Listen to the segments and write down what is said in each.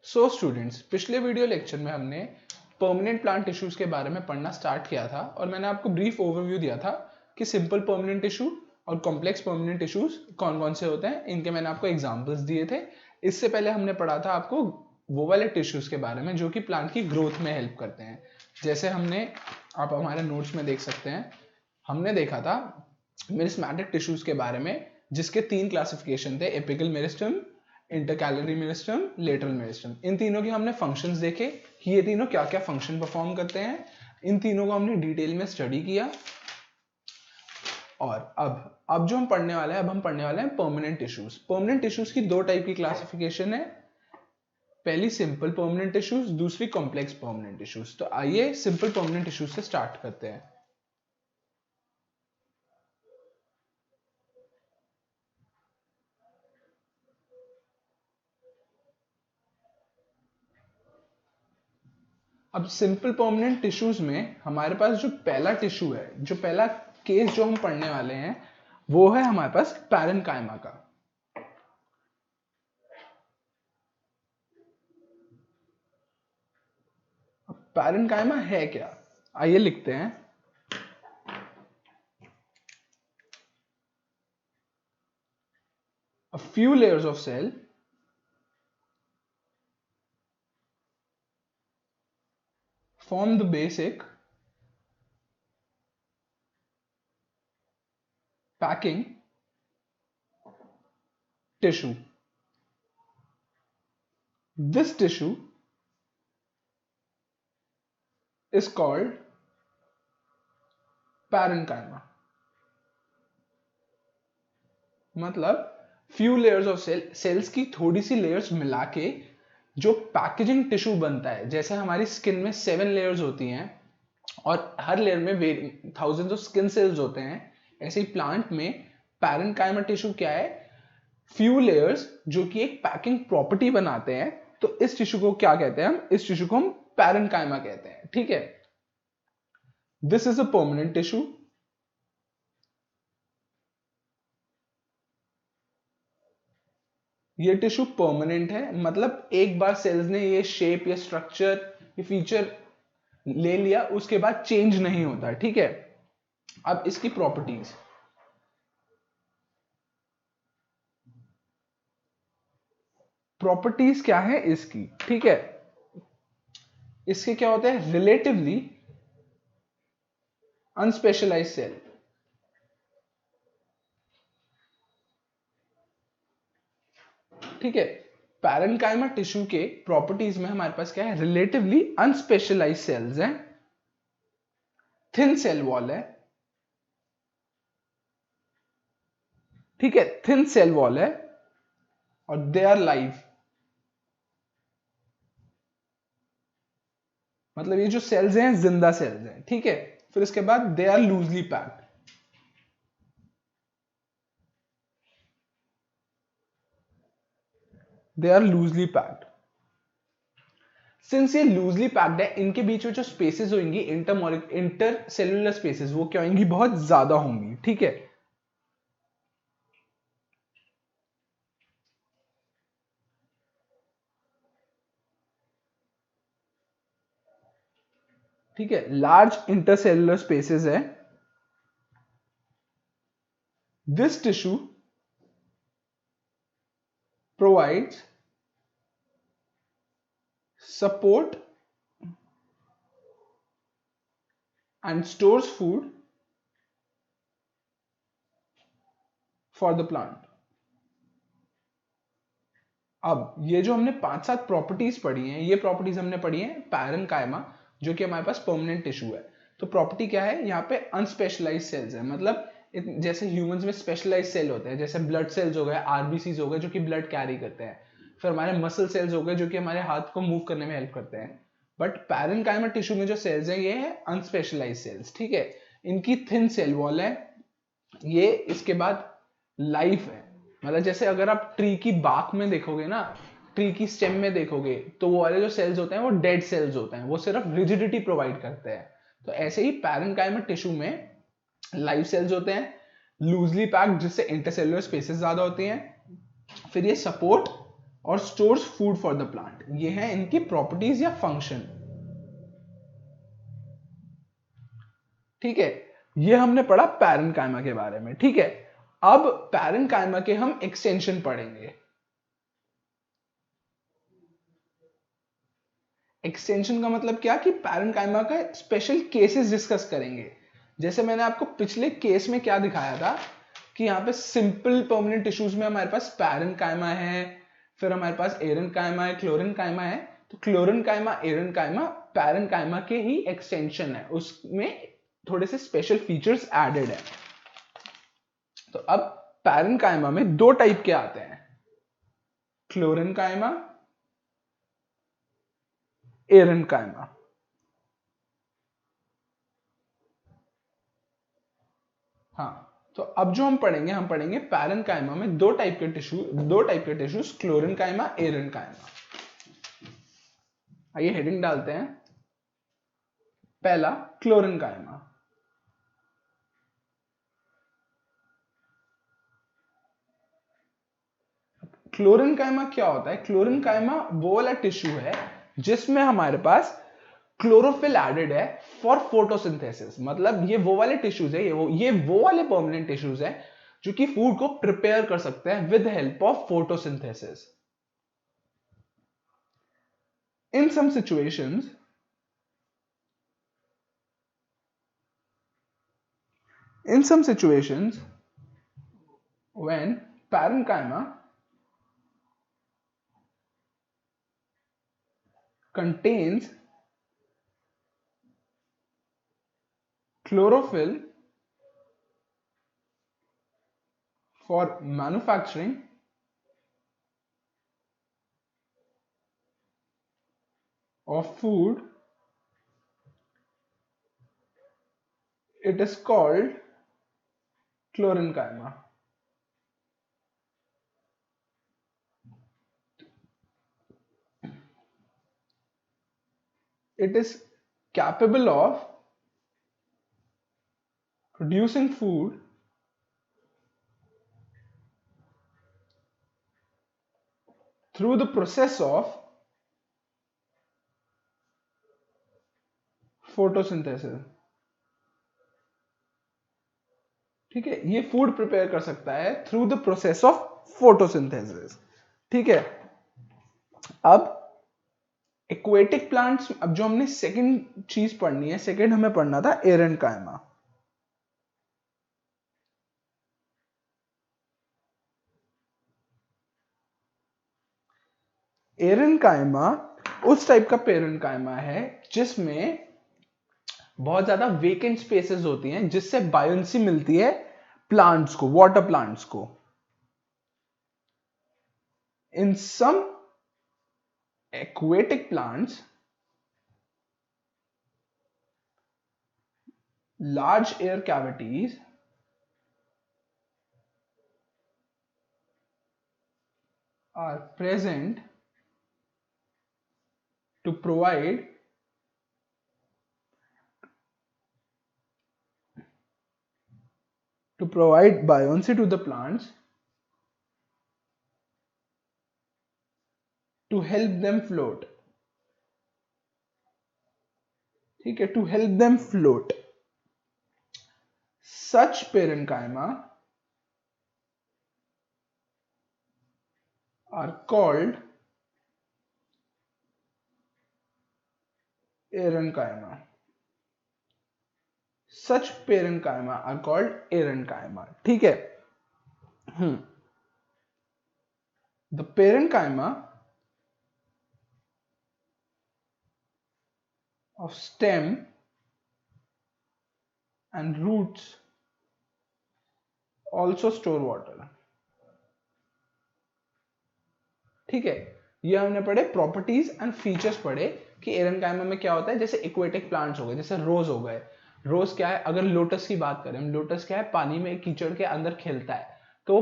So students, पिछले video lecture में हमने परमानेंट प्लांट टिश्यूज के बारे में पढ़ना स्टार्ट किया था और मैंने आपको ब्रीफ ओवरव्यू दिया था कि सिंपल परमानेंट टिश्यू और कॉम्प्लेक्स परमानेंट टिश्यूज कौन कौन से होते हैं। इनके मैंने आपको एग्जांपल्स दिए थे। इससे पहले हमने पढ़ा था आपको वो वाले टिश्यूज के बारे में जो कि प्लांट की ग्रोथ में हेल्प करते हैं। जैसे हमने, आप हमारे नोट्स में देख सकते हैं, हमने देखा था मेरिस्टेमेटिक टिश्यूज के बारे में जिसके 3 क्लासिफिकेशन थे, apical meristem, intercalary meristem, lateral meristem. इन तीनों के हमने फंक्शंस देखे कि ये तीनों क्या क्या फंक्शन परफॉर्म करते हैं। इन तीनों को हमने डिटेल में स्टडी किया। और अब जो हम पढ़ने वाले हैं, अब हम पढ़ने वाले हैं परमानेंट टिश्यूज। परमानेंट टिश्यूज की 2 टाइप की क्लासिफिकेशन है, पहली सिंपल परमानेंट टिश्यूज, दूसरी कॉम्प्लेक्स परमानेंट टिश्यूज। तो आइए सिंपल परमानेंट टिश्यूज से स्टार्ट करते हैं। अब सिंपल परमानेंट टिश्यूज में हमारे पास जो पहला टिश्यू है, जो पहला केस जो हम पढ़ने वाले हैं, वो है हमारे पास पैरेन्काइमा का। पैरेन्काइमा है क्या, आइए लिखते हैं। A few layers of cell form the basic packing tissue. This tissue is called parenchyma. मतलब फ्यू लेयर्स ऑफ सेल्स की थोड़ी सी लेयर्स मिला के जो पैकेजिंग टिश्यू बनता है। जैसे हमारी स्किन में 7 लेयर्स होती हैं और हर लेयर में थाउजेंड्स ऑफ स्किन सेल्स होते हैं, ऐसे ही प्लांट में पैरेन्काइमा टिश्यू क्या है, फ्यू लेयर्स जो कि एक पैकिंग प्रॉपर्टी बनाते हैं। तो इस टिश्यू को क्या कहते हैं हम, इस टिश्यू को हम पैरेन्काइमा कहते हैं। ठीक है, this is a permanent tissue. ये टिश्यू परमानेंट है, मतलब एक बार सेल्स ने ये शेप या स्ट्रक्चर, ये फीचर ले लिया, उसके बाद चेंज नहीं होता। ठीक है, अब इसकी प्रॉपर्टीज, प्रॉपर्टीज क्या है इसकी। ठीक है, इसके क्या होते हैं, रिलेटिवली अनस्पेशलाइज्ड सेल। ठीक है, पैरेन्काइमा टिश्यू के प्रॉपर्टीज में हमारे पास क्या है, रिलेटिवली अनस्पेशलाइज्ड सेल्स हैं, थिन सेल वॉल है। ठीक है, थिन सेल वॉल है और दे आर लाइव, मतलब ये जो सेल्स हैं जिंदा सेल्स हैं। ठीक है, फिर इसके बाद they are loosely packed, they are loosely packed. Since ये लूजली पैक्ड है, इनके बीच में जो स्पेसेस होंगी, इंटर सेलुलर स्पेसेस, वो क्या होंगी, बहुत ज्यादा होंगी। ठीक है, ठीक है, लार्ज इंटरसेलुलर स्पेसेस है। This tissue provides support and stores food for the plant. अब ये जो हमने 5-7 प्रॉपर्टीज पढ़ी हैं, ये प्रॉपर्टीज हमने पढ़ी हैं पैरेन्काइमा, जो कि हमारे पास परमानेंट टिश्यू है। तो प्रॉपर्टी क्या है यहाँ पे, अनस्पेशलाइज्ड सेल्स है। मतलब जैसे ह्यूमंस में स्पेशलाइज्ड सेल होते हैं, जैसे ब्लड सेल्स हो गए, आरबीसीज हो गए जो कि ब्लड कैरी करते हैं, फिर हमारे मसल सेल्स हो गए जो कि हमारे हाथ को मूव करने में हेल्प करते हैं। बट पैरेन्काइमा टिश्यू में जो सेल्स हैं, ये है अनस्पेशलाइज्ड सेल्स। ठीक है, इनकी थिन सेल वॉल है, ये इसके बाद लाइफ है। मतलब जैसे अगर आप ट्री की बाक में देखोगे ना, ट्री की स्टेम में देखोगे, तो वो वाले जो सेल्स होते हैं वो डेड सेल्स होते हैं, वो सिर्फ रिजिडिटी प्रोवाइड करते हैं। तो ऐसे ही पैरेन्काइमा टिश्यू में लाइव सेल्स होते हैं, लूजली पैक्ड, जिससे इंटरसेलुलर स्पेसेस ज्यादा होती हैं। फिर ये सपोर्ट और stores food for the plant. ये है इनकी प्रॉपर्टीज या फंक्शन। ठीक है, ये हमने पढ़ा पैरेन्काइमा के बारे में। ठीक है, अब पैरेन्काइमा के हम एक्सटेंशन पढ़ेंगे। एक्सटेंशन का मतलब क्या कि पैरेन्काइमा का स्पेशल केसेस डिस्कस करेंगे। जैसे मैंने आपको पिछले केस में क्या दिखाया था कि यहाँ पे सिंपल परमानेंट टिश्यूज में हमारे पास पैरेन्काइमा है, फिर हमारे पास एरेन्काइमा है, क्लोरेन्काइमा है। तो क्लोरेन्काइमा, एरेन्काइमा पैरेन्काइमा के ही एक्सटेंशन है, उसमें थोड़े से स्पेशल फीचर्स एडेड है। तो अब पैरेन्काइमा में दो टाइप के आते हैं, क्लोरेन्काइमा, एरेन्काइमा। हाँ, तो अब जो हम पढ़ेंगे पैरेन्काइमा में दो टाइप के टिश्यूज, क्लोरेन्काइमा, एरेन्काइमा। आइए हेडिंग डालते हैं। पहला क्लोरेन्काइमा। क्लोरेन्काइमा क्या होता है? क्लोरेन्काइमा वो वाला टिश्यू है जिसमें हमारे पास क्लोरोफिल एडेड है फॉर फोटोसिंथेसिस। मतलब ये वो वाले टिश्यूज है, ये वो वाले परमानेंट टिश्यूज है जो कि फूड को प्रिपेयर कर सकते हैं with help of photosynthesis. In some situations, when parenchyma contains chlorophyll for manufacturing of food, it is called क्लोरेन्काइमा। It is capable of producing food through the process of photosynthesis। ठीक है, ये food prepare कर सकता है through the process of photosynthesis. ठीक है, अब aquatic plants, अब जो हमने सेकंड चीज पढ़नी है, सेकंड हमें पढ़ना था एरेन्काइमा। एरेन्काइमा उस टाइप का पेरेन्काइमा है जिसमें बहुत ज्यादा वेकेंट स्पेसेस होती हैं, जिससे बायोन्सी मिलती है प्लांट्स को, वाटर प्लांट्स को। इन सम aquatic plants, large air cavities are present to provide buoyancy to the plants, to help them float। ठीक है, to help them float। such parenchyma are called एरेन्काइमा। such parenchyma are called एरेन्काइमा। ठीक है, the parenchyma of stem and roots also store water। ठीक है, ये हमने पढ़े properties and features पढ़े कि एरेन्काइमा में क्या होता है। जैसे एक्वेटिक प्लांट्स हो गए, जैसे रोज हो गए। रोज क्या है, अगर लोटस की बात करें, लोटस क्या है, पानी में कीचड़ के अंदर खिलता है। तो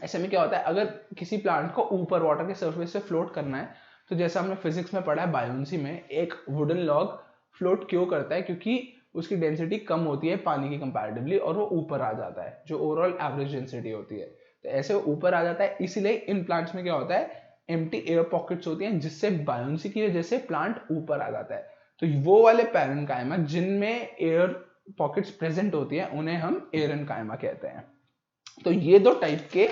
ऐसे में क्या होता है, अगर किसी प्लांट को ऊपर वाटर के सरफेस से फ्लोट करना है, तो जैसा हमने फिजिक्स में पढ़ा है बायोन्सी में, एक वुडन लॉग फ्लोट क्यों करता है? क्योंकि उसकी डेंसिटी कम होती है पानी की कंपैरेटिवली और वो ऊपर आ जाता है, जो ओवरऑल एवरेज डेंसिटी होती है। तो ऐसे ऊपर आ जाता है। इसीलिए इन प्लांट्स में क्या होता है, एम्प्टी एयर पॉकेट्स होती हैं, जिससे बायोन्सी की वजह से प्लांट ऊपर आ जाता है। तो वो वाले पैरेन्काइमा जिनमें एयर पॉकेट्स प्रेजेंट होती है उन्हें हम एरेन्काइमा कहते हैं। तो ये दो टाइप के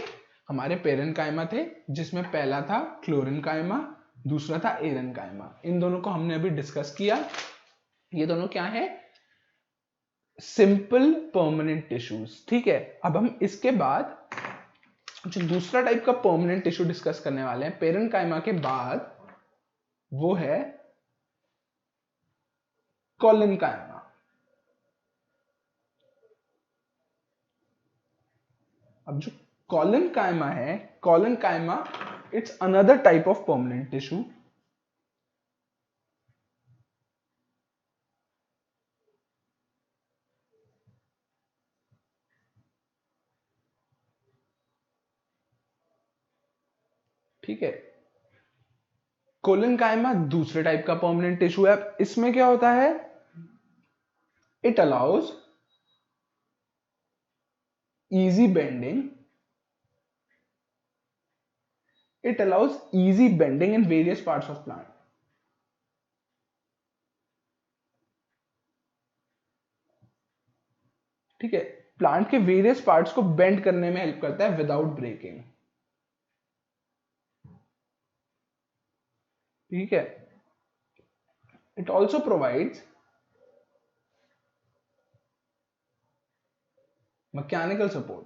हमारे पैरेन्काइमा थे, जिसमें पहला था क्लोरेन्काइमा, दूसरा था एरेन्काइमा। इन दोनों को हमने अभी डिस्कस किया। ये दोनों क्या है, सिंपल परमानेंट टिश्यूज। ठीक है, अब हम इसके बाद जो दूसरा टाइप का परमानेंट टिश्यू डिस्कस करने वाले हैं पैरेन्काइमा के बाद, वो है कोलिनकाइमा। अब जो कोलिनकाइमा है, collenchyma it's another type of permanent tissue. ठीक है, कोलिनकाइमा दूसरे टाइप का परमानेंट टिश्यू है। इसमें क्या होता है, it allows easy bending, it allows easy bending in various parts of plant। ठीक है, प्लांट के वेरियस पार्ट्स को बेंड करने में हेल्प करता है विदाउट ब्रेकिंग। ठीक है, it also provides mechanical support,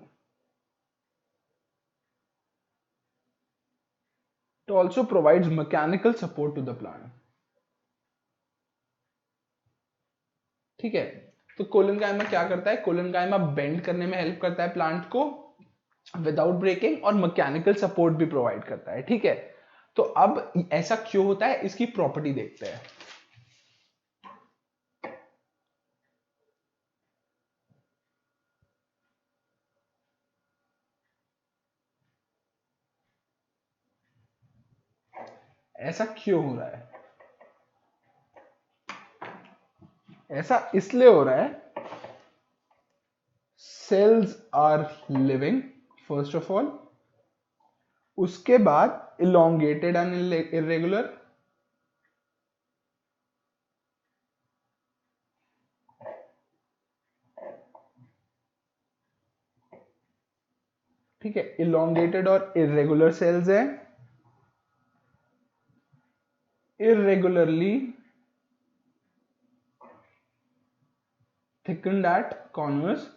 it also provides mechanical support to the plant। ठीक है, तो कोलिनकाइमा क्या करता है, कोलिनकाइमा बेंड करने में हेल्प करता है प्लांट को विदाउट ब्रेकिंग, और मैकेनिकल सपोर्ट भी प्रोवाइड करता है। ठीक है, तो अब ऐसा क्यों होता है, इसकी प्रॉपर्टी देखते हैं। ऐसा क्यों हो रहा है, ऐसा इसलिए हो रहा है, cells are living first of all, उसके बाद इलोंगेटेड एंड इरेगुलर, ठीक है, इलोंगेटेड और इरेगुलर सेल्स है, irregularly thickened at corners,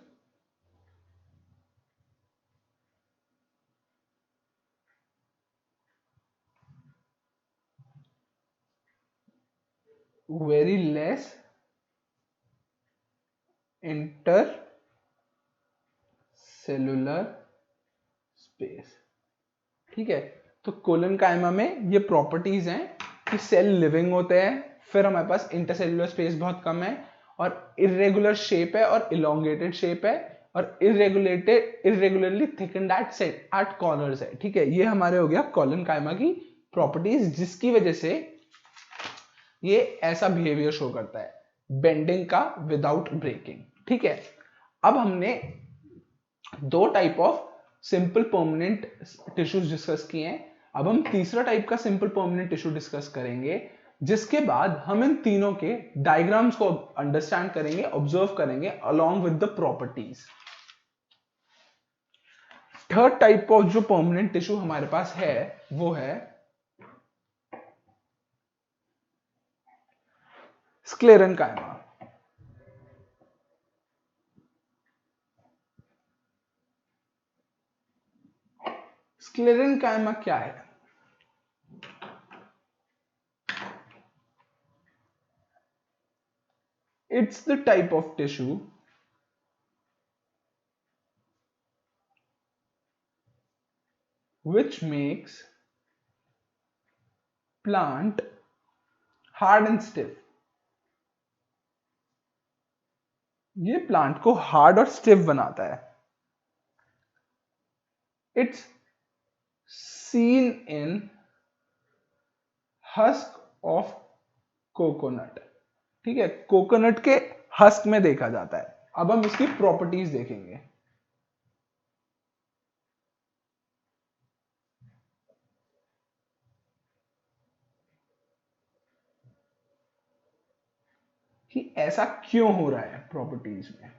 very less intercellular space। ठीक है, तो कोलिनकाइमा में ये प्रॉपर्टीज हैं कि सेल लिविंग होते हैं, फिर हमारे पास इंटरसेल्युलर स्पेस बहुत कम है, और इरेगुलर शेप है और इलोंगेटेड शेप है, और इरेगुलरली थिकन्ड एट कॉर्नर्स है। ठीक है, ये हमारे हो गया कोलिनकाइमा की प्रॉपर्टीज, जिसकी वजह से ये ऐसा बिहेवियर शो करता है, बेंडिंग का विदाउट ब्रेकिंग। ठीक है, अब हमने दो type of simple permanent tissues discuss किए हैं। अब हम तीसरा टाइप का सिंपल परमानेंट टिश्यू डिस्कस करेंगे, जिसके बाद हम इन तीनों के डायग्राम्स को अंडरस्टैंड करेंगे, ऑब्जर्व करेंगे along with the properties. Third type of जो परमानेंट टिश्यू हमारे पास है, वो है स्क्लेरेन्काइमा। स्क्लेरेन्काइमा क्या है, it's the type of tissue which makes plant hard and stiff। ये प्लांट को हार्ड और स्टिफ बनाता है। It's seen in husk of coconut. ठीक है, कोकोनट के हस्क में देखा जाता है। अब हम इसकी प्रॉपर्टीज देखेंगे। कि ऐसा क्यों हो रहा है प्रॉपर्टीज में।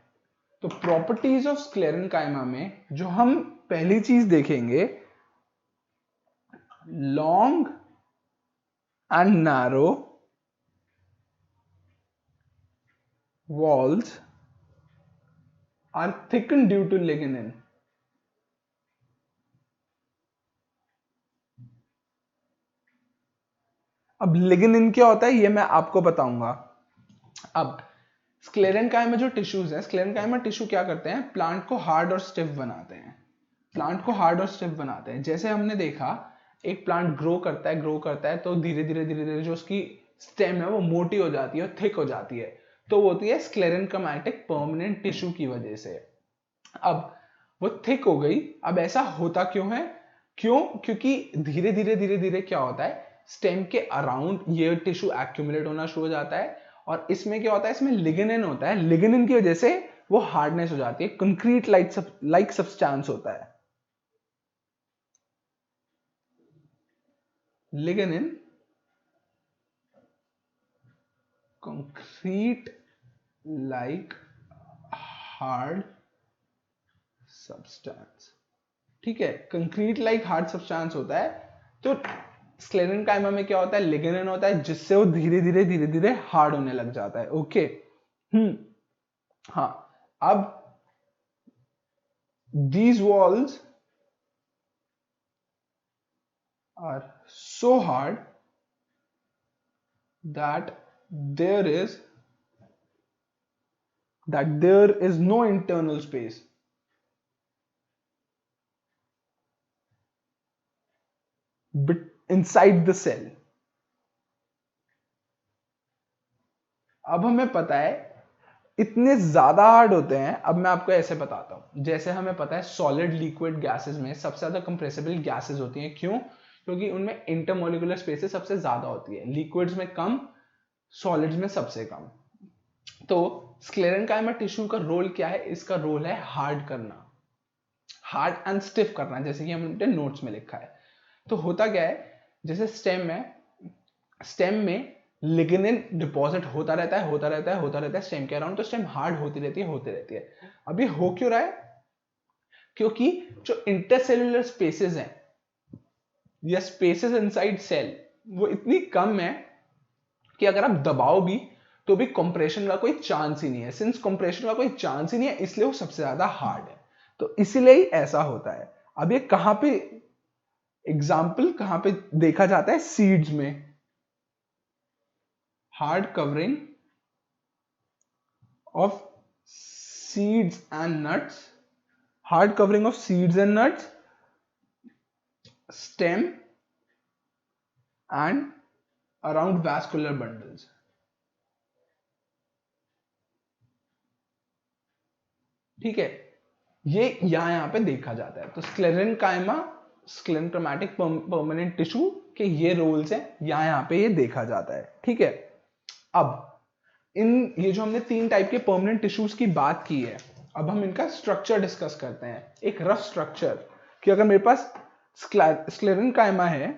तो प्रॉपर्टीज ऑफ स्क्लेरेनकाइमा में जो हम पहली चीज देखेंगे, long and narrow walls are thickened due to lignin। अब लिग्निन क्या होता है ये मैं आपको बताऊंगा। अब स्क्लेरेनकाइमा जो टिश्यूज है, स्क्लेरेनकाइमा टिश्यू क्या करते हैं, प्लांट को हार्ड और स्टिफ बनाते हैं। प्लांट को हार्ड और स्टिफ बनाते हैं। जैसे हमने देखा एक प्लांट ग्रो करता है तो धीरे धीरे जो उसकी स्टेम है वो मोटी हो जाती है और थिक हो जाती है, तो वो होती है स्क्लेरेनकाइमेटिक परमानेंट टिश्यू की वजह से। अब वो थिक हो गई। अब ऐसा होता क्यों है, क्योंकि धीरे धीरे क्या होता है, स्टेम के अराउंड ये टिश्यू एक्यूमुलेट होना शुरू हो जाता है और इसमें क्या होता है, इसमें लिग्निन होता है। लिग्निन की वजह से वो हार्डनेस हो जाती है, कंक्रीट लाइक सब्सटेंस होता है। Lignin concrete like hard substance, ठीक है, कंक्रीट लाइक हार्ड सब्सटेंस होता है। तो स्क्लेरेनकाइमा में क्या होता है, लिग्निन होता है जिससे वो धीरे धीरे हार्ड होने लग जाता है। ओके, हाँ। अब these walls are so hard that there is no internal space inside the cell। अब हमें पता है इतने ज्यादा हार्ड होते हैं। अब मैं आपको ऐसे बताता हूं, जैसे हमें पता है सॉलिड लिक्विड गैसेस में सबसे ज्यादा कंप्रेसिबल गैसेस होती हैं। क्यों? क्योंकि उनमें इंटरमोलिकुलर स्पेसेस सबसे ज्यादा होती है, लिक्विड्स में कम, सॉलिड्स में सबसे कम। तो स्क्लेरेनकाइमा टिश्यू का रोल क्या है, इसका रोल है हार्ड करना, हार्ड एंड स्टिफ करना, जैसे कि हमने नोट्स में लिखा है। तो होता क्या है, जैसे स्टेम में लिग्निन डिपॉजिट होता रहता है स्टेम के अराउंड, तो स्टेम हार्ड होती रहती है। अब ये हो क्यों रहा है, क्योंकि जो इंटरसेल्युलर स्पेसेस हैं या स्पेसेस इनसाइड सेल वो इतनी कम है कि अगर आप दबाओ भी तो भी कंप्रेशन का कोई चांस ही नहीं है। सिंस कंप्रेशन का कोई चांस ही नहीं है, इसलिए वो सबसे ज्यादा हार्ड है। तो इसीलिए ही ऐसा होता है। अब ये कहां पे एग्जाम्पल कहां पे देखा जाता है, सीड्स में, hard covering of seeds and nuts, hard covering of seeds and nuts, stem and around vascular bundles. ठीक है, ये यहां पे देखा जाता है। तो स्क्लेरेनकाइमा स्क्लेरेनक्रोमैटिक परमानेंट टिश्यू के ये रोल्स हैं, यहां पे ये देखा जाता है। ठीक है, अब ये जो हमने 3 टाइप के परमानेंट टिश्यूज की बात की है, अब हम इनका स्ट्रक्चर डिस्कस करते हैं, एक रफ स्ट्रक्चर, कि अगर मेरे पास स्क्लेरेनकाइमा है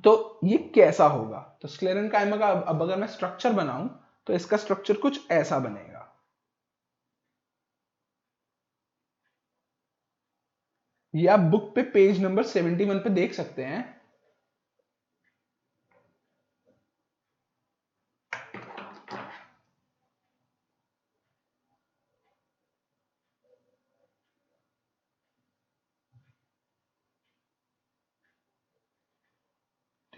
तो ये कैसा होगा। तो स्क्लेरेनकाइमा का अब अगर मैं स्ट्रक्चर बनाऊं तो इसका स्ट्रक्चर कुछ ऐसा बनेगा। ये आप बुक पे पेज नंबर 71 पे देख सकते हैं।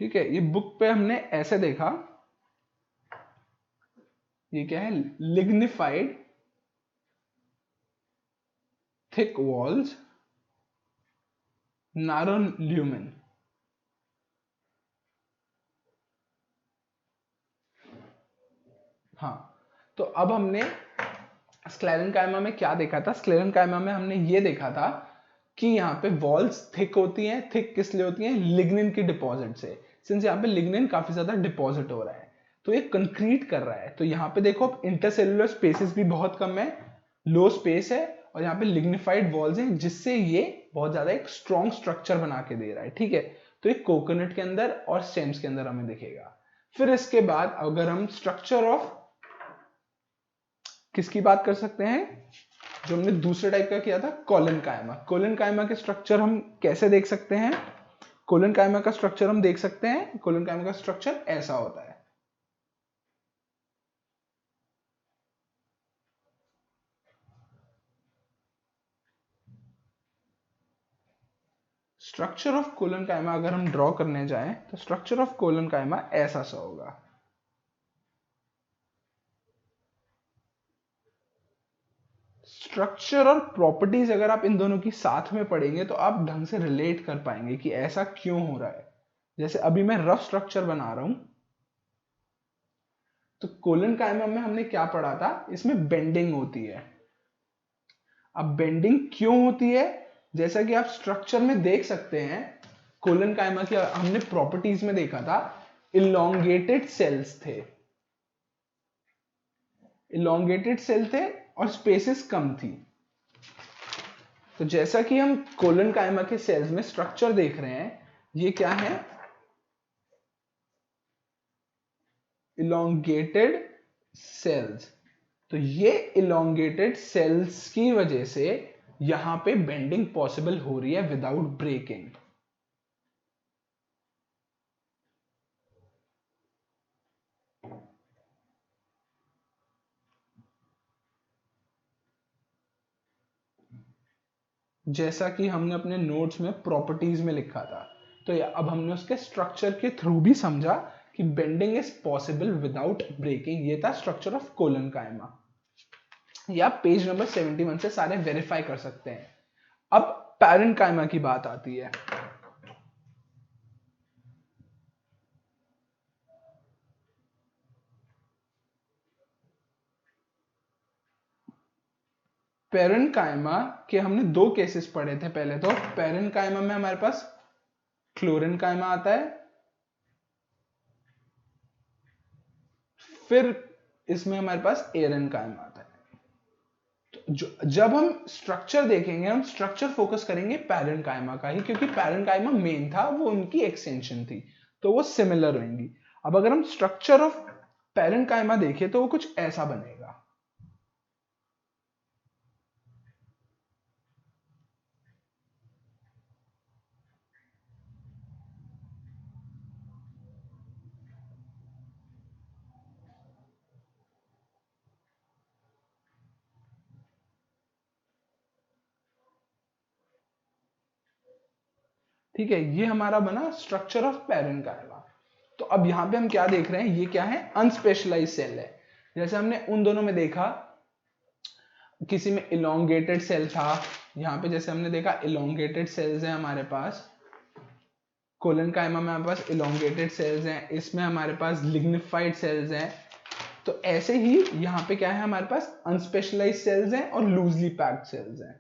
ठीक है, ये बुक पे हमने ऐसे देखा, ये क्या है, लिग्निफाइड थिक वॉल्स, नारो ल्यूमेन। हाँ, तो अब हमने स्क्लेरेनकाइमा में क्या देखा था, स्क्लेरेनकाइमा में हमने ये देखा था कि यहाँ पे वॉल्स थिक होती हैं। थिक किस लिए होती हैं, लिग्निन की डिपॉजिट से। सिंस यहाँ पे लिग्निन काफी ज्यादा डिपॉजिट हो रहा है तो ये कंक्रीट कर रहा है। तो यहाँ पे देखो इंटरसेलुलर स्पेसेस भी बहुत कम है, लो स्पेस है, और यहाँ पे लिग्निफाइड वॉल्स हैं जिससे ये बहुत ज्यादा एक स्ट्रॉन्ग स्ट्रक्चर बना के दे रहा है। ठीक है, तो ये कोकोनट के अंदर और स्टेम्स के अंदर हमें दिखेगा। फिर इसके बाद अगर हम स्ट्रक्चर ऑफ किसकी बात कर सकते हैं, जो हमने दूसरे टाइप का किया था, कोलन कायमा। कोलन कायमा के स्ट्रक्चर हम कैसे देख सकते हैं, कोलन कायमा का स्ट्रक्चर हम देख सकते हैं, कोलन कायमा का स्ट्रक्चर ऐसा होता है। स्ट्रक्चर ऑफ कोलन कायमा अगर हम ड्रॉ करने जाएं तो स्ट्रक्चर ऑफ कोलन कायमा ऐसा सा होगा। स्ट्रक्चर और प्रॉपर्टीज अगर आप इन दोनों की साथ में पढ़ेंगे तो आप ढंग से रिलेट कर पाएंगे कि ऐसा क्यों हो रहा है। जैसे अभी मैं रफ स्ट्रक्चर बना रहा हूं, तो कोलन कायमा में हमने क्या पढ़ा था, इसमें बेंडिंग होती है। अब बेंडिंग क्यों होती है, जैसा कि आप स्ट्रक्चर में देख सकते हैं, कोलन कायमा की हमने प्रॉपर्टीज में देखा था, इलोंगेटेड सेल्स थे, इलोंगेटेड सेल थे और स्पेसेस कम थी। तो जैसा कि हम कोलन कायमा के सेल्स में स्ट्रक्चर देख रहे हैं, ये क्या है, इलोंगेटेड सेल्स। तो ये इलोंगेटेड सेल्स की वजह से यहां पे बेंडिंग पॉसिबल हो रही है विदाउट ब्रेकिंग। जैसा कि हमने अपने नोट्स में प्रॉपर्टीज में लिखा था, तो अब हमने उसके स्ट्रक्चर के थ्रू भी समझा कि bending is possible without breaking. ये था स्ट्रक्चर ऑफ कोलन कायमा। ये आप पेज नंबर 71 से सारे वेरीफाई कर सकते हैं। अब पैरेंट कायमा की बात आती है। पेरेंट कायमा के हमने दो केसेस पढ़े थे। पहले तो पेरेंट कायमा में हमारे पास क्लोरीन कायमा आता है, फिर इसमें हमारे पास एरन कायमा आता है। तो जब हम स्ट्रक्चर देखेंगे, हम स्ट्रक्चर फोकस करेंगे पैरेंट कायमा का ही, क्योंकि पैरेंट कायमा मेन था, वो उनकी एक्सटेंशन थी, तो वो सिमिलर होंगी। अब अगर हम स्ट्रक्चर ऑफ पैरेंट कायमा देखें तो वो कुछ ऐसा बनेगा। ठीक है, ये हमारा बना स्ट्रक्चर ऑफ पैरेंट कायमा। तो अब यहां पे हम क्या देख रहे हैं, ये क्या है, अनस्पेशलाइज्ड सेल है। जैसे हमने उन दोनों में देखा, किसी में इलोंगेटेड सेल था, यहाँ पे जैसे हमने देखा इलोंगेटेड सेल्स हैं हमारे पास, कोलन कायमा में हमारे पास इलोंगेटेड सेल्स हैं, इसमें हमारे पास लिग्निफाइड सेल्स हैं। तो ऐसे ही यहाँ पे क्या है, हमारे पास अनस्पेशलाइज्ड सेल्स हैं और लूजली पैक्ड सेल्स हैं।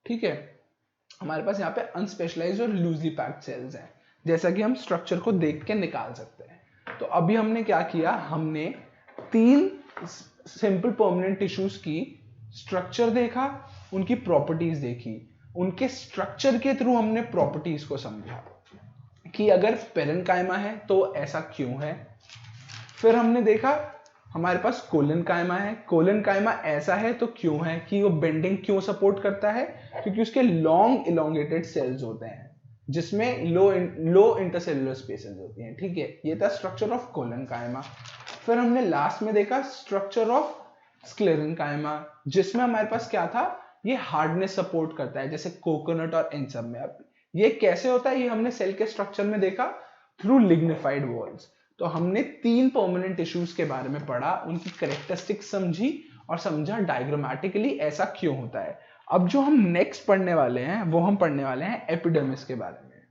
ठीक है, हमारे पास यहाँ पे अनस्पेशलाइज्ड और लूजली पैक्ड सेल्स हैं, जैसा कि हम स्ट्रक्चर को देख के निकाल सकते हैं। तो अभी हमने क्या किया, हमने तीन सिंपल परमानेंट टिश्यूज की स्ट्रक्चर देखा, उनकी प्रॉपर्टीज देखी, उनके स्ट्रक्चर के थ्रू हमने प्रॉपर्टीज को समझा कि अगर पेरेन्काइमा है तो ऐसा क्यों है। फिर हमने देखा हमारे पास कोलन कायमा है, कोलन कायमा ऐसा है तो क्यों है, कि वो बेंडिंग क्यों सपोर्ट करता है, क्योंकि उसके लॉन्ग इलोंगेटेड सेल्स होते हैं जिसमें लो इंटरसेलुलर स्पेसेस होती हैं। ठीक है, ये था स्ट्रक्चर ऑफ कोलन कायमा। फिर हमने लास्ट में देखा स्ट्रक्चर ऑफ स्क्लेरन कायमा, जिसमें हमारे पास क्या था, ये हार्डनेस सपोर्ट करता है, जैसे कोकोनट और इन सब में। अब ये कैसे होता है, ये हमने सेल के स्ट्रक्चर में देखा, थ्रू लिग्निफाइड वॉल्स। तो हमने तीन परमानेंट टिश्यूज के बारे में पढ़ा, उनकी करेक्टरिस्टिक्स समझी और समझा डायग्रामेटिकली ऐसा क्यों होता है। अब जो हम नेक्स्ट पढ़ने वाले हैं वो हम पढ़ने वाले हैं एपिडर्मिस के बारे में।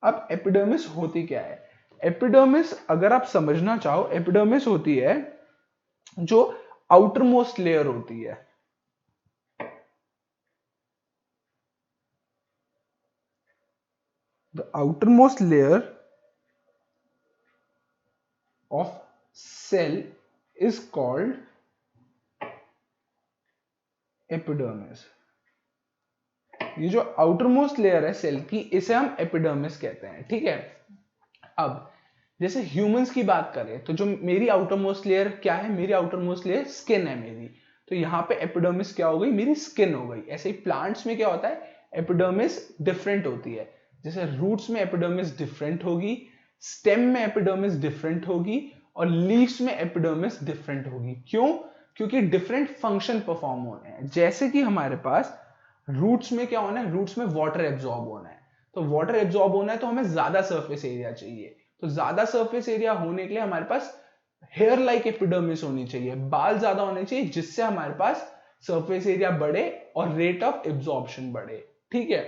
अब एपिडर्मिस होती क्या है, एपिडर्मिस अगर आप समझना चाहो, एपिडर्मिस होती है जो आउटर मोस्ट लेयर होती है। The outer most layer of cell is called epidermis. ये जो आउटर मोस्ट लेयर है सेल की, इसे हम एपिडर्मिस कहते हैं, ठीक है। अब जैसे ह्यूमंस की बात करें तो जो मेरी आउटर मोस्ट लेयर क्या है, मेरी आउटर मोस्ट लेयर स्किन है मेरी, तो यहाँ पे एपिडर्मिस क्या हो गई, मेरी स्किन हो गई। ऐसे ही प्लांट्स में क्या होता है, एपिडर्मिस डिफरेंट होती है। जैसे रूट्स में एपिडर्मिस डिफरेंट होगी, स्टेम में एपिडर्मिस डिफरेंट होगी, और लीव्स में एपिडर्मिस डिफरेंट होगी। क्यों? क्योंकि डिफरेंट फंक्शन परफॉर्म होने हैं। जैसे कि हमारे पास रूट्स में क्या होना है, रूट्स में वाटर एब्जॉर्ब होना है, तो वाटर एब्जॉर्ब होना है तो हमें ज्यादा सरफेस एरिया चाहिए, तो ज्यादा सरफेस एरिया होने के लिए हमारे पास हेयर लाइक एपिडर्मिस होनी चाहिए, बाल ज्यादा होने चाहिए, जिससे हमारे पास सरफेस एरिया बढ़े और रेट ऑफ एब्जॉर्प्शन बढ़े, ठीक है।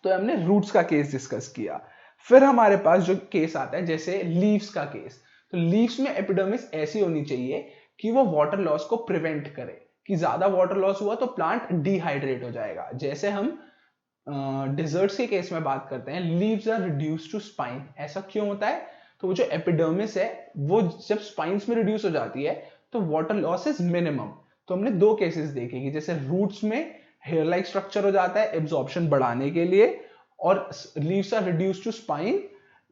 तो हमने रूट्स का केस डिस्कस किया। फिर हमारे पास जो केस आता है जैसे लीव्स का केस, तो लीव्स में एपिडर्मिस ऐसी होनी चाहिए कि वो वाटर लॉस को प्रिवेंट करे, कि ज्यादा वाटर लॉस हुआ तो प्लांट डिहाइड्रेट हो जाएगा। जैसे हम डिजर्ट्स के केस में बात करते हैं, leaves are reduce to spine. ऐसा क्यों होता है? तो वो जो एपिडर्मिस है वो जब स्पाइन्स में रिड्यूस हो जाती है तो वाटर लॉस इज मिनिमम। तो हमने दो केसेस देखे कि जैसे रूट्स में हेयर लाइक स्ट्रक्चर हो जाता है एब्जॉर्प्शन बढ़ाने के लिए, और leaves are reduce to spine,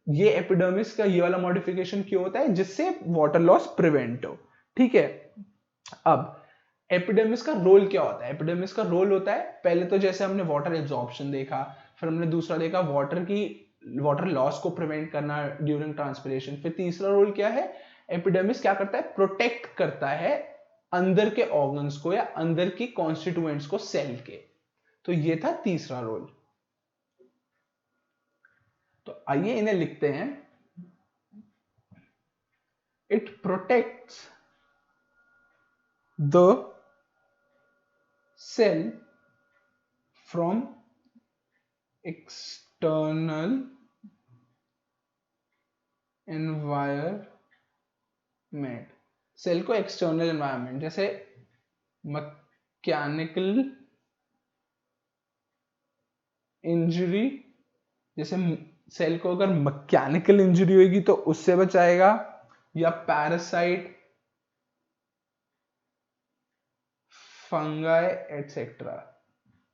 ये एपिडर्मिस का ये वाला मॉडिफिकेशन क्यों होता है, जिससे वाटर लॉस प्रिवेंट हो, ठीक है। अब एपिडर्मिस का रोल क्या होता है? एपिडर्मिस का रोल होता है, पहले तो जैसे हमने वाटर एब्जॉर्प्शन देखा, फिर हमने दूसरा देखा वाटर लॉस को प्रिवेंट करना ड्यूरिंग ट्रांसपिरेशन, फिर तीसरा रोल क्या है, एपिडर्मिस क्या करता है, प्रोटेक्ट करता है अंदर के ऑर्गन्स को या अंदर की कॉन्स्टिट्यूएंट्स को सेल के। तो ये था तीसरा रोल। तो आइए इन्हें लिखते हैं। It protects the cell from external environment। Cell को एक्सटर्नल एनवायरनमेंट, जैसे मैकेनिकल इंजरी, जैसे सेल को अगर मैकेनिकल इंजरी होगी तो उससे बचाएगा, या पैरासाइट, फंगाई एटसेट्रा,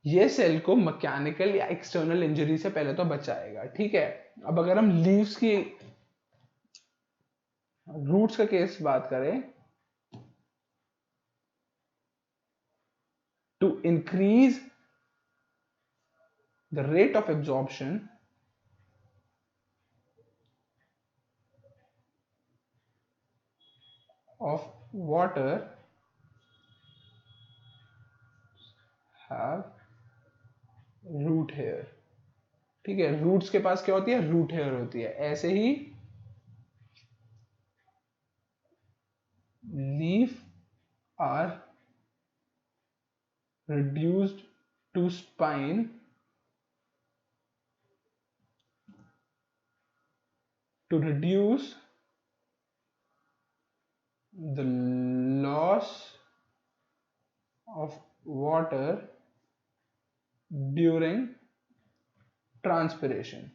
ये सेल को मैकेनिकल या एक्सटर्नल इंजरी से पहले तो बचाएगा, ठीक है। अब अगर हम लीव्स की रूट्स का केस बात करें, to increase the rate of absorption of water have root hair, ठीक है। रूट्स के पास क्या होती है, रूट हेयर होती है। ऐसे ही leaf are reduced to spine to reduce the loss of water during transpiration,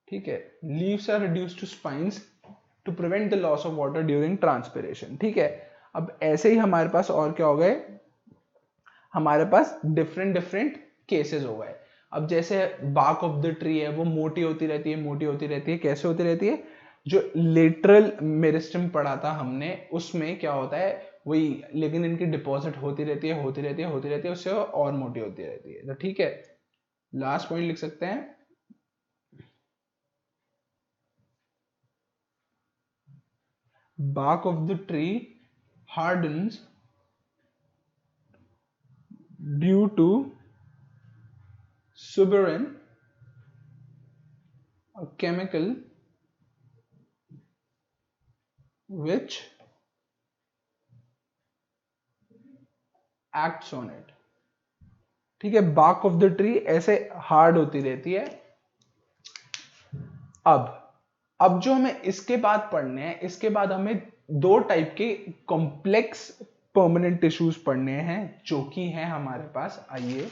ठीक है। Leaves are reduced to spines to prevent the loss of water during transpiration, ठीक है। अब ऐसे ही हमारे पास और क्या हो गए, हमारे पास डिफरेंट डिफरेंट केसेस हो गए। अब जैसे बार्क ऑफ द ट्री है, वो मोटी होती रहती है, मोटी होती रहती है, कैसे होती रहती है, जो लेटरल मेरिस्टम पढ़ा था हमने उसमें क्या होता है, वही लेकिन इनकी डिपॉजिट होती रहती है, होती रहती है, होती रहती है, उससे और मोटी होती रहती है, तो ठीक है। लास्ट पॉइंट लिख सकते हैं, bark of the tree hardens due to suberin, a chemical which acts on it, ठीक है। bark of the tree ऐसे हार्ड होती रहती है। अब जो हमें इसके बाद पढ़ने हैं, इसके बाद हमें दो टाइप के कॉम्प्लेक्स परमानेंट टिश्यूज पढ़ने हैं जो कि हैं हमारे पास। आइए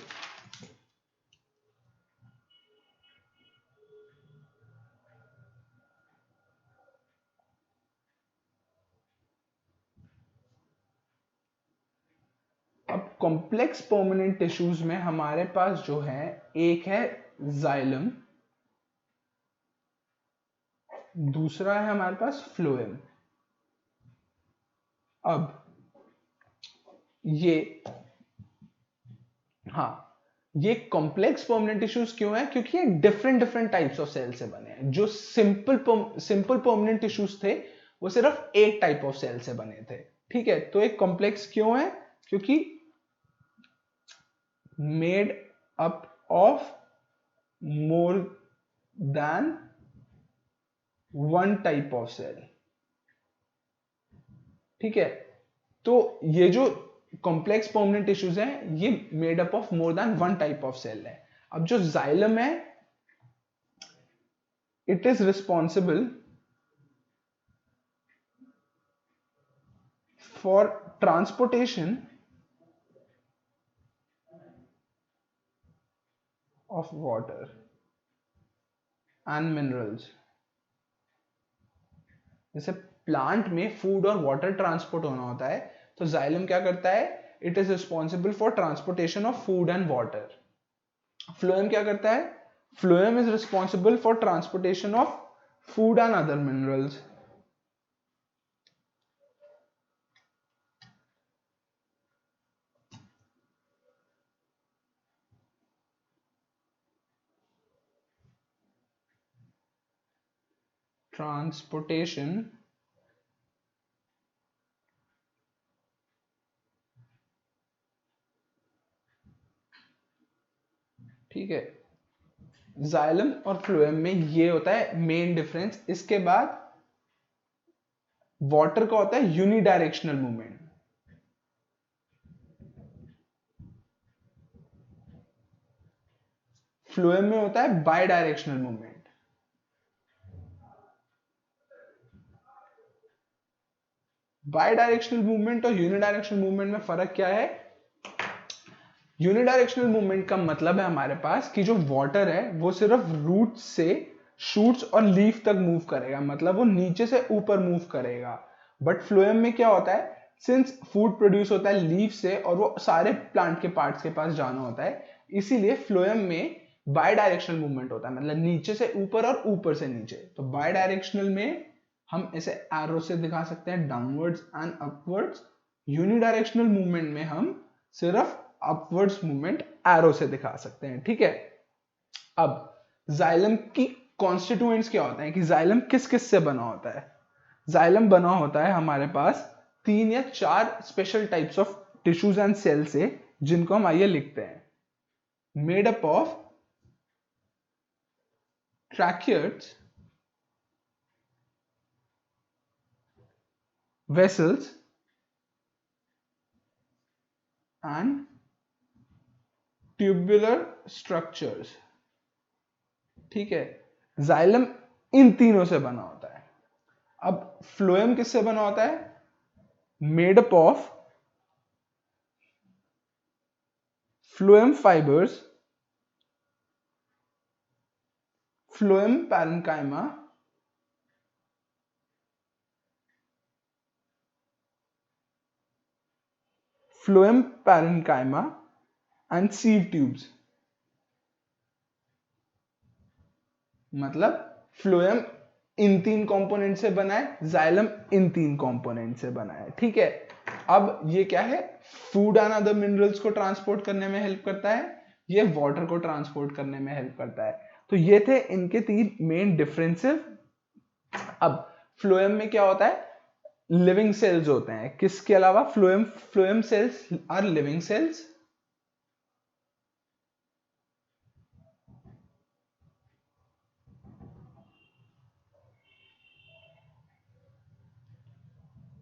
कॉम्प्लेक्स परमानेंट टिश्यूज में हमारे पास जो है एक है जाइलम, दूसरा है हमारे पास फ्लोएम। अब ये, हाँ, ये कॉम्प्लेक्स परमानेंट टिश्यूज क्यों है? क्योंकि ये different different types of cell से बने हैं। जो सिंपल परमानेंट टिश्यूज थे वो सिर्फ एक टाइप ऑफ सेल से बने थे, ठीक है। तो एक कॉम्प्लेक्स क्यों है? क्योंकि made up of more than one type of cell, ठीक है। तो ये जो कॉम्प्लेक्स परमानेंट टिश्यूज हैं ये made up of more than one type of cell है। अब जो जाइलम है, it is responsible for transportation of water and minerals. जैसे प्लांट में फूड और वाटर ट्रांसपोर्ट होना होता है, तो जाइलम क्या करता है? It is responsible for transportation of food and water. Phloem क्या करता है? Phloem is responsible for transportation of food and other minerals. Transportation ठीक है। जाइलम और फ्लोएम में ये होता है मेन डिफरेंस। इसके बाद वाटर का होता है यूनिडायरेक्शनल मूवमेंट, फ्लोएम में होता है bidirectional movement. Bidirectional movement और यूनिडायरेक्शनल मूवमेंट में फर्क क्या है? यूनिडायरेक्शनल मूवमेंट का मतलब है हमारे पास कि जो वाटर है वो सिर्फ रूट से शूट्स और लीफ तक मूव करेगा, मतलब वो नीचे से ऊपर मूव करेगा। बट फ्लोएम में क्या होता है? सिंस फूड प्रोड्यूस होता है लीफ से और वो सारे प्लांट के पार्ट्स के पास जाना होता है, इसीलिए फ्लोएम में बाय डायरेक्शनल मूवमेंट होता है, मतलब नीचे से ऊपर और ऊपर से नीचे। तो बाय डायरेक्शनल में हम इसे एरो से दिखा सकते हैं, downwards and upwards. Unidirectional movement में हम सिर्फ अपवर्ड्स मूवमेंट एरो से दिखा सकते हैं, ठीक है। अब जाइलम की कॉन्स्टिट्यूएंट्स क्या होते हैं, कि जाइलम किस किस से बना होता है? जाइलम बना होता है हमारे पास 3 या 4 special types of tissues and cell से, जिनको हम आइए लिखते हैं। Made up of tracheids, vessels and tubular structures, ठीक है। जाइलम इन तीनों से बना होता है। अब फ्लोएम किससे बना होता है? Made up of phloem fibres, phloem parenchyma, phloem parenchyma and sieve tubes. मतलब फ्लोएम इन 3 कंपोनेंट से बना है, जाइलम इन 3 कंपोनेंट से बना है, ठीक है। अब ये क्या है? फूड एंड अदर मिनरल्स को ट्रांसपोर्ट करने में हेल्प करता है, ये वाटर को ट्रांसपोर्ट करने में हेल्प करता है। तो ये थे इनके 3 मेन डिफरेंसेस। अब फ्लोएम में क्या होता है? लिविंग सेल्स होते हैं। किसके अलावा? Phloem cells are living cells.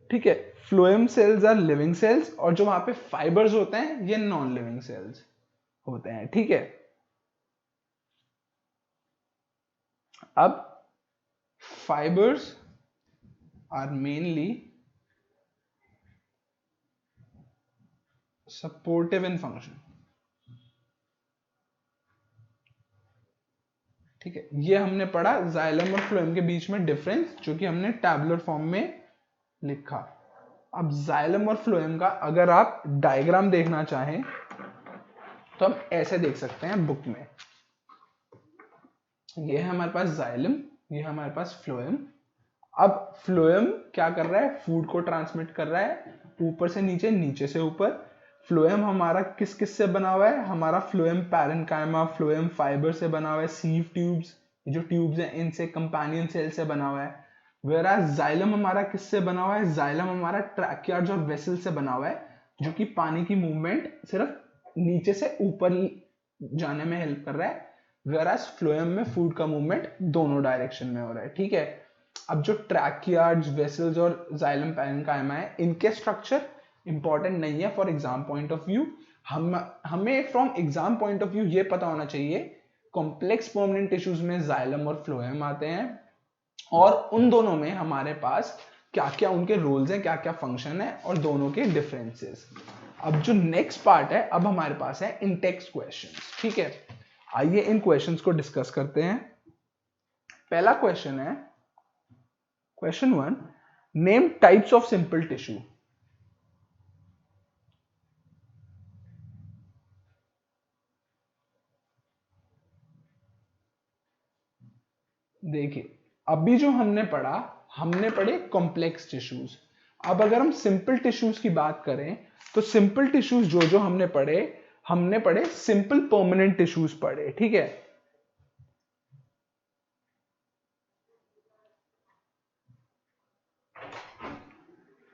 ठीक है, phloem cells are living cells, और जो वहां पे फाइबर्स होते हैं ये नॉन लिविंग सेल्स होते हैं, ठीक है। अब fibres are mainly supportive in function, ठीक है। ये हमने पढ़ा जाइलम और फ्लोएम के बीच में डिफरेंस, जो कि हमने टैबुलर फॉर्म में लिखा। अब जाइलम और फ्लोएम का अगर आप डायग्राम देखना चाहें तो हम ऐसे देख सकते हैं बुक में। ये है हमारे पास जाइलम, ये है हमारे पास फ्लोएम। अब फ्लोएम क्या कर रहा है, फूड को ट्रांसमिट कर रहा है ऊपर से नीचे, नीचे से ऊपर। फ्लोएम हमारा किस किस से बना हुआ है, हमारा फ्लोएम पैरेन्काइमा, फ्लोएम फाइबर से बना हुआ है, सीव ट्यूब्स, जो ट्यूब्स हैं इनसे, कंपेनियन सेल से बना हुआ है। वेराज जाइलम हमारा किससे बना हुआ है, जाइलम हमारा ट्रैकियार्ड्स और वेसल से बना हुआ है, जो कि पानी की मूवमेंट सिर्फ नीचे से ऊपर जाने में हेल्प कर रहा है। वेराज फ्लोएम में फूड का मूवमेंट दोनों डायरेक्शन में हो रहा है, ठीक है। अब जो ट्रैकियार्ड्स, वेसल्स और जाइलम पैरेन्काइमा है, इनके स्ट्रक्चर इंपॉर्टेंट नहीं है for exam point of view. हमें from exam point of view ये पता होना चाहिए कॉम्प्लेक्स परमानेंट टिश्यूज में जाइलम और फ्लोएम आते हैं, और उन दोनों में हमारे पास क्या क्या उनके रोल्स हैं, क्या क्या फंक्शन है, और दोनों के डिफरेंसेस। अब जो नेक्स्ट पार्ट है, अब हमारे पास है इंटेक्स्ट क्वेश्चंस, ठीक है। आइए इन क्वेश्चंस को डिस्कस करते हैं। पहला क्वेश्चन है, question 1, name types of simple tissue. देखिए अभी जो हमने पढ़ा, हमने पढ़े कॉम्प्लेक्स टिश्यूज। अब अगर हम सिंपल टिश्यूज की बात करें तो सिंपल टिश्यूज जो जो हमने पढ़े सिंपल परमानेंट टिश्यूज पढ़े, ठीक है।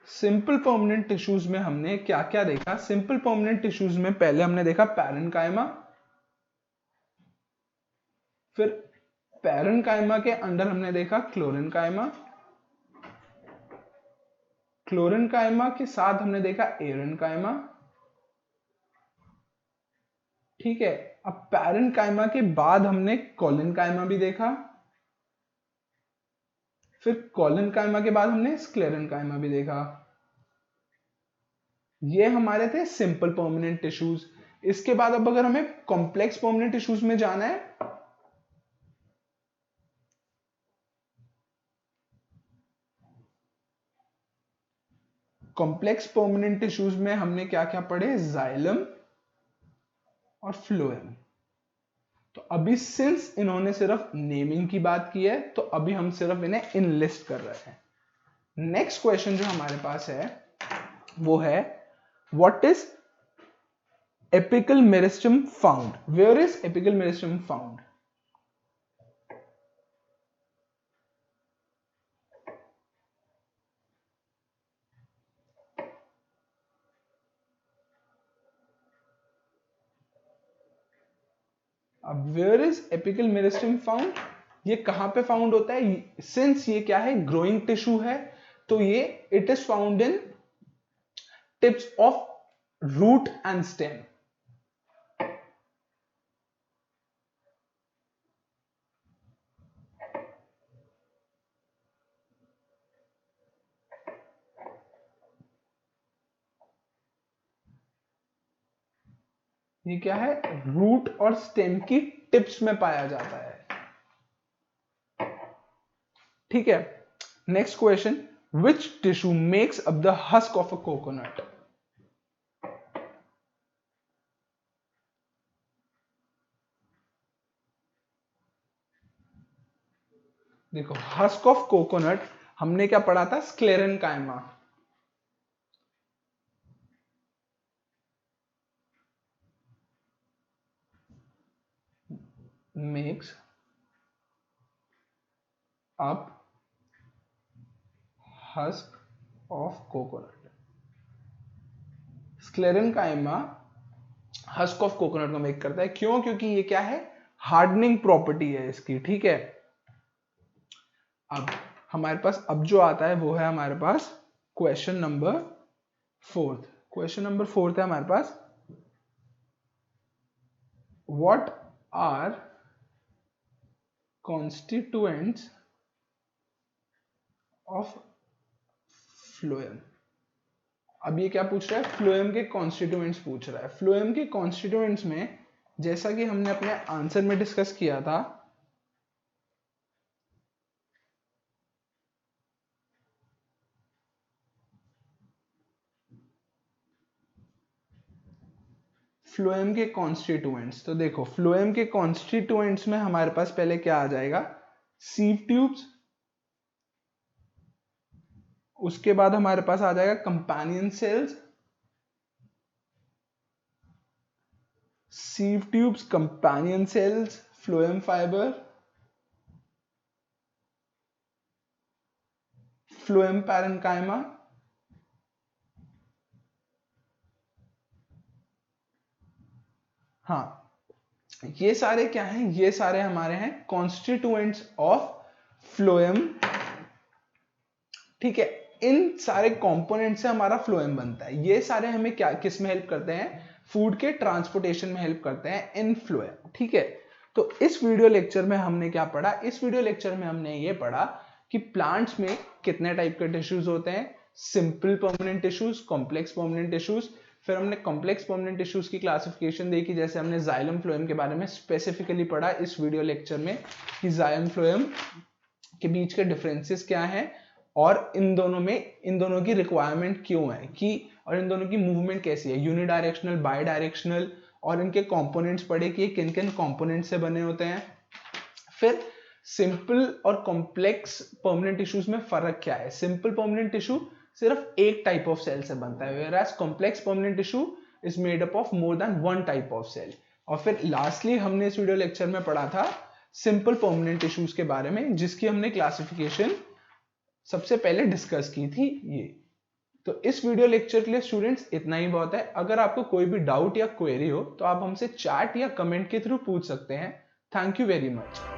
सिंपल परमानेंट टिश्यूज में हमने क्या क्या देखा, सिंपल परमानेंट टिश्यूज में पहले हमने देखा पैरेन्काइमा, फिर पैरेन्काइमा के अंदर हमने देखा क्लोरेन्काइमा, क्लोरेन्काइमा के साथ हमने देखा एरेन्काइमा, ठीक है। अब पैरेन्काइमा के बाद हमने कोलेन्काइमा भी देखा, फिर कोलेन्काइमा के बाद हमने स्क्लेरेन्काइमा भी देखा। ये हमारे थे सिंपल परमानेंट टिश्यूज। इसके बाद अब अगर हमें कॉम्प्लेक्स परमानेंट टिश्यूज में जाना है, कॉम्प्लेक्स परमानेंट टिश्यूज में हमने क्या क्या पढ़े, जाइलम और फ्लोएम। तो अभी सिंस इन्होंने सिर्फ नेमिंग की बात की है, तो अभी हम सिर्फ इन्हें इनलिस्ट कर रहे हैं। नेक्स्ट क्वेश्चन जो हमारे पास है वो है, what is apical meristem found, where is apical meristem found. अब where is apical meristem found, ये कहां पे फाउंड होता है, सिंस ये क्या है, ग्रोइंग टिश्यू है, तो ये it is found in tips of root and stem. ये क्या है, रूट और स्टेम की टिप्स में पाया जाता है, ठीक है। Next question, which tissue makes up the husk of a coconut. देखो हस्क ऑफ कोकोनट हमने क्या पढ़ा था, sclerenchyma. Makes up husk of coconut, sclerenchyma husk of coconut को मेक करता है, क्यों, क्योंकि ये क्या है, हार्डनिंग प्रॉपर्टी है इसकी, ठीक है। अब हमारे पास अब जो आता है वो है हमारे पास क्वेश्चन नंबर 4। क्वेश्चन नंबर 4 है हमारे पास, what are constituents of phloem. अब ये क्या पूछ रहा है, फ्लोएम के कॉन्स्टिट्यूएंट्स पूछ रहा है। फ्लोएम के कॉन्स्टिट्यूएंट्स में जैसा कि हमने अपने आंसर में डिस्कस किया था, फ्लोएम के कॉन्स्टिट्यूएंट्स। तो देखो फ्लोएम के कॉन्स्टिट्यूएंट्स में हमारे पास पहले क्या आ जाएगा, सीव ट्यूब्स, उसके बाद हमारे पास आ जाएगा companion cells, sieve tubes, companion cells, phloem fibre, phloem parenchyma, हाँ ये सारे क्या हैं, ये सारे हमारे हैं कॉन्स्टिट्यूएंट्स ऑफ फ्लोएम। ठीक है, इन सारे कंपोनेंट से हमारा फ्लोएम बनता है। ये सारे हमें क्या किस में हेल्प करते हैं, फूड के ट्रांसपोर्टेशन में हेल्प करते हैं इन फ्लोएम। ठीक है, तो इस वीडियो लेक्चर में हमने क्या पढ़ा, इस वीडियो लेक्चर में हमने ये पढ़ा कि प्लांट्स में कितने टाइप के टिश्यूज होते हैं, simple permanent tissues, complex permanent tissues. फिर हमने कॉम्प्लेक्स परमानेंट टिश्यूज की क्लासिफिकेशन देखी, जैसे हमने जाइलम फ्लोएम के बारे में स्पेसिफिकली पढ़ा इस वीडियो लेक्चर में कि जाइलम फ्लोएम के बीच के डिफरेंसेस क्या हैं और इन दोनों की रिक्वायरमेंट क्यों है कि, और इन दोनों की मूवमेंट कैसी है, यूनिडायरेक्शनल, बाई डायरेक्शनल, और इनके कंपोनेंट्स पढ़े कि किन किन कंपोनेंट से बने होते हैं। फिर सिंपल और कॉम्प्लेक्स परमानेंट टिश्यूज में फर्क क्या है, सिंपल परमानेंट टिश्यू सिर्फ एक टाइप ऑफ सेल से बनता है, whereas complex permanent tissue is made up of more than one type of cell. और फिर लास्टली हमने इस वीडियो लेक्चर में पढ़ा था सिंपल परमानेंट टिश्यूज के बारे में, जिसकी हमने क्लासिफिकेशन सबसे पहले डिस्कस की थी ये। तो इस वीडियो लेक्चर के लिए स्टूडेंट्स इतना ही बहुत है। अगर आपको कोई भी डाउट या क्वेरी हो तो आप हमसे चैट या कमेंट के थ्रू पूछ सकते हैं। Thank you very much.